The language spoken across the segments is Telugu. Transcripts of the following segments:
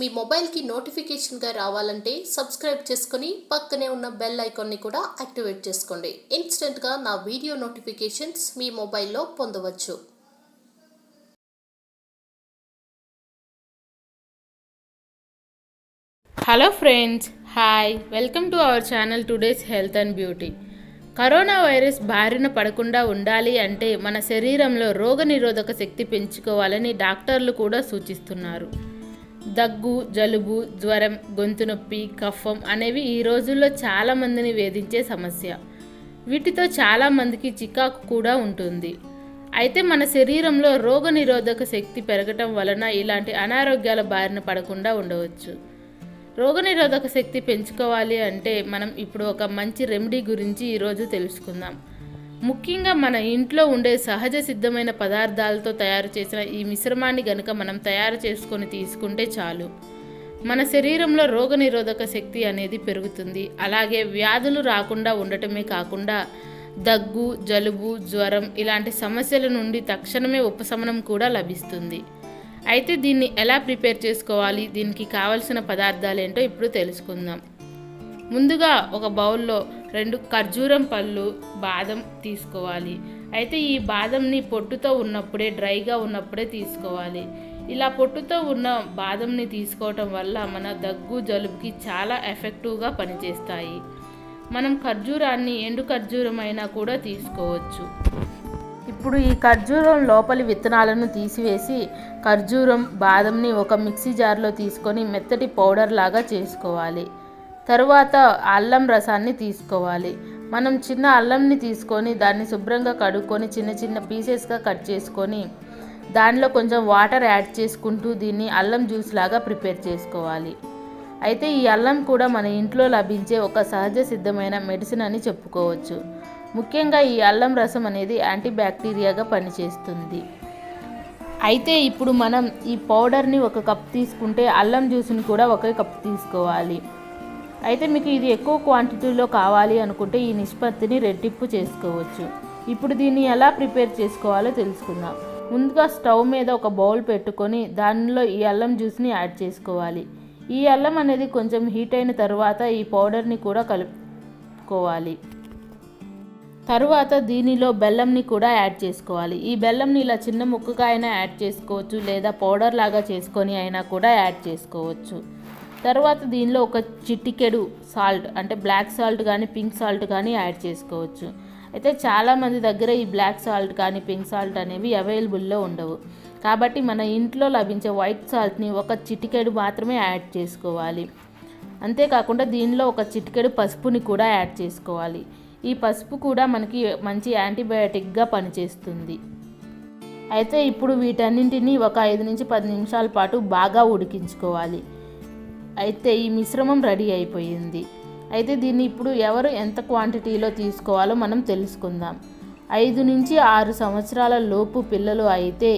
మీ మొబైల్కి నోటిఫికేషన్గా రావాలంటే సబ్స్క్రైబ్ చేసుకొని పక్కనే ఉన్న బెల్ ఐకాన్ని కూడా యాక్టివేట్ చేసుకోండి. ఇన్స్టెంట్గా నా వీడియో నోటిఫికేషన్స్ మీ మొబైల్లో పొందవచ్చు. Hello friends, hi, welcome to our channel today's health and beauty. Corona virus బారిన పడకుండా ఉండాలి అంటే మన శరీరంలో రోగనిరోధక శక్తి పెంచుకోవాలని డాక్టర్లు కూడా సూచిస్తున్నారు. దగ్గు, జలుబు, జ్వరం, గొంతు నొప్పి, కఫం అనేవి ఈ రోజుల్లో చాలామందిని వేధించే సమస్య. వీటితో చాలామందికి చికాకు కూడా ఉంటుంది. అయితే మన శరీరంలో రోగనిరోధక శక్తి పెరగటం వలన ఇలాంటి అనారోగ్యాల బారిన పడకుండా ఉండవచ్చు. రోగనిరోధక శక్తి పెంచుకోవాలి అంటే మనం ఇప్పుడు ఒక మంచి రెమెడీ గురించి ఈరోజు తెలుసుకుందాం. ముఖ్యంగా మన ఇంట్లో ఉండే సహజ సిద్ధమైన పదార్థాలతో తయారు చేసిన ఈ మిశ్రమాన్ని గనుక మనం తయారు చేసుకొని తీసుకుంటే చాలు, మన శరీరంలో రోగనిరోధక శక్తి అనేది పెరుగుతుంది. అలాగే వ్యాధులు రాకుండా ఉండటమే కాకుండా దగ్గు, జలుబు, జ్వరం ఇలాంటి సమస్యల నుండి తక్షణమే ఉపశమనం కూడా లభిస్తుంది. అయితే దీన్ని ఎలా ప్రిపేర్ చేసుకోవాలి, దీనికి కావలసిన పదార్థాలు ఏంటో ఇప్పుడు తెలుసుకుందాం. ముందుగా ఒక బౌల్లో 2 ఖర్జూరం పళ్ళు, బాదం తీసుకోవాలి. అయితే ఈ బాదంని పొట్టుతో ఉన్నప్పుడే, డ్రైగా ఉన్నప్పుడే తీసుకోవాలి. ఇలా పొట్టుతో ఉన్న బాదంని తీసుకోవటం వల్ల మన దగ్గు, జలుబుకి చాలా ఎఫెక్టివ్గా పనిచేస్తాయి. మనం ఖర్జూరాన్ని ఎండు ఖర్జూరం అయినా కూడా తీసుకోవచ్చు. ఇప్పుడు ఈ ఖర్జూరం లోపలి విత్తనాలను తీసివేసి ఖర్జూరం, బాదంని ఒక మిక్సీ జార్లో తీసుకొని మెత్తటి పౌడర్ లాగా చేసుకోవాలి. తరువాత అల్లం రసాన్ని తీసుకోవాలి. మనం చిన్న అల్లంని తీసుకొని దాన్ని శుభ్రంగా కడుక్కొని చిన్న చిన్న పీసెస్గా కట్ చేసుకొని దానిలో కొంచెం వాటర్ యాడ్ చేసుకుంటూ దీన్ని అల్లం జ్యూస్ లాగా ప్రిపేర్ చేసుకోవాలి. అయితే ఈ అల్లం కూడా మన ఇంట్లో లభించే ఒక సహజ సిద్ధమైన మెడిసిన్ అని చెప్పుకోవచ్చు. ముఖ్యంగా ఈ అల్లం రసం అనేది యాంటీబ్యాక్టీరియాగా పనిచేస్తుంది. అయితే ఇప్పుడు మనం ఈ పౌడర్ని 1 కప్ తీసుకుంటే అల్లం జ్యూస్ని కూడా 1 కప్ తీసుకోవాలి. అయితే మీకు ఇది ఎక్కువ క్వాంటిటీలో కావాలి అనుకుంటే ఈ నిష్పత్తిని రెట్టింపు చేసుకోవచ్చు. ఇప్పుడు దీన్ని ఎలా ప్రిపేర్ చేసుకోవాలో తెలుసుకుందాం. ముందుగా స్టవ్ మీద ఒక బౌల్ పెట్టుకొని దానిలో ఈ అల్లం జ్యూస్ని యాడ్ చేసుకోవాలి. ఈ అల్లం అనేది కొంచెం హీట్ అయిన తర్వాత ఈ పౌడర్ని కూడా కలుపుకోవాలి. తరువాత దీనిలో బెల్లంని కూడా యాడ్ చేసుకోవాలి. ఈ బెల్లంని ఇలా చిన్న ముక్కగా అయినా యాడ్ చేసుకోవచ్చు, లేదా పౌడర్ లాగా చేసుకొని అయినా కూడా యాడ్ చేసుకోవచ్చు. తర్వాత దీనిలో ఒక చిటికెడు సాల్ట్, అంటే బ్లాక్ సాల్ట్ కానీ పింక్ సాల్ట్ కానీ యాడ్ చేసుకోవచ్చు. అయితే చాలామంది దగ్గర ఈ బ్లాక్ సాల్ట్ కానీ పింక్ సాల్ట్ అనేవి అవైలబుల్లో ఉండవు. కాబట్టి మన ఇంట్లో లభించే వైట్ సాల్ట్ని 1 చిటికెడు మాత్రమే యాడ్ చేసుకోవాలి. అంతేకాకుండా దీనిలో 1 చిటికెడు పసుపుని కూడా యాడ్ చేసుకోవాలి. ఈ పసుపు కూడా మనకి మంచి యాంటీబయాటిక్గా పనిచేస్తుంది. అయితే ఇప్పుడు వీటన్నింటినీ ఒక 5 నుంచి 10 నిమిషాల పాటు బాగా ఉడికించుకోవాలి. అయితే ఈ మిశ్రమం రెడీ అయిపోయింది. అయితే దీన్ని ఇప్పుడు ఎవరు ఎంత క్వాంటిటీలో తీసుకోవాలో మనం తెలుసుకుందాం. 5 నుంచి 6 సంవత్సరాల లోపు పిల్లలు అయితే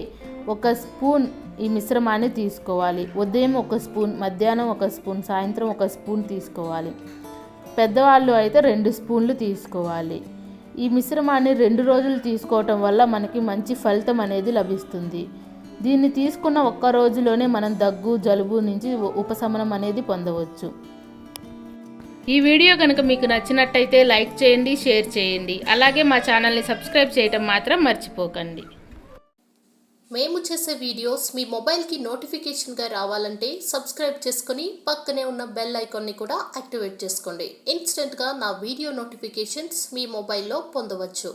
1 స్పూన్ ఈ మిశ్రమాన్ని తీసుకోవాలి. ఉదయం 1 స్పూన్, మధ్యాహ్నం 1 స్పూన్, సాయంత్రం 1 స్పూన్ తీసుకోవాలి. పెద్దవాళ్ళు అయితే 2 స్పూన్లు తీసుకోవాలి. ఈ మిశ్రమాన్ని 2 రోజులు తీసుకోవటం వల్ల మనకి మంచి ఫలితం అనేది లభిస్తుంది. దీన్ని తీసుకున్న 1 రోజులోనే మనం దగ్గు, జలుబు నుంచి ఉపశమనం అనేది పొందవచ్చు. ఈ వీడియో కనుక మీకు నచ్చినట్టయితే లైక్ చేయండి, షేర్ చేయండి. అలాగే మా ఛానల్ని సబ్స్క్రైబ్ చేయటం మాత్రం మర్చిపోకండి. మేము చేసే వీడియోస్ మీ మొబైల్కి నోటిఫికేషన్గా రావాలంటే సబ్స్క్రైబ్ చేసుకొని పక్కనే ఉన్న బెల్ ఐకాన్ని కూడా యాక్టివేట్ చేసుకోండి. ఇన్స్టెంట్గా నా వీడియో నోటిఫికేషన్స్ మీ మొబైల్లో పొందవచ్చు.